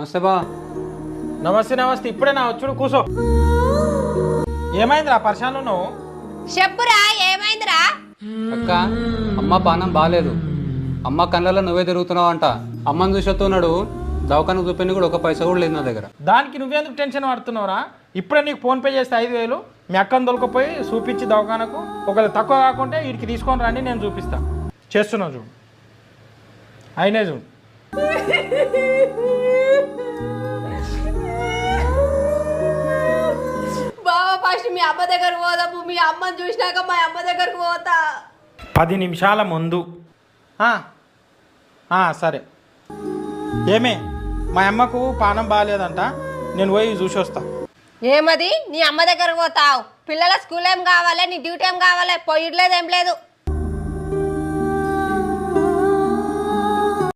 నమస్తే బా. నమస్తే నమస్తే. ఇప్పుడే నా వచ్చుడు కూసో. ఏమైందిరా పరిశాన్ నువ్వు? చెప్పురా ఏమైందిరా? అక్క అమ్మ పానం బాగాలేదు. అమ్మ కళ్ళల్లో నువ్వే తిరుగుతున్నావు అంట. అమ్మని చూసేస్తున్నాడు. దవాఖానకు చూపించి కూడా ఒక పైసా కూడా లేదు నా దగ్గర. దానికి నువ్వెందుకు టెన్షన్ పడుతున్నావురా? ఇప్పుడే నీకు ఫోన్పే చేస్తే 5,000 మీ అక్కను దొరకపోయి చూపించి దవాఖానకు. ఒకవేళ తక్కువ కాకుంటే వీడికి తీసుకొని రండి, నేను చూపిస్తా. చేస్తున్నావు చూడు, అయినే చూడు. బావా ఫస్ట్ మీ అమ్మ దగ్గరకు పోదాము. మీ అమ్మని చూసినాక మా అమ్మ దగ్గరకు పోతా. 10 నిమిషాల ముందు. సరే. ఏమే మా అమ్మకు పానం బాగాలేదంట, నేను పోయి చూసి వస్తా. ఏమది నీ అమ్మ దగ్గరకు పోతావు? పిల్లల స్కూల్ ఏం కావాలి, నీ డ్యూటీ ఏం కావాలి? పోయిట్లేదు ఏం లేదు.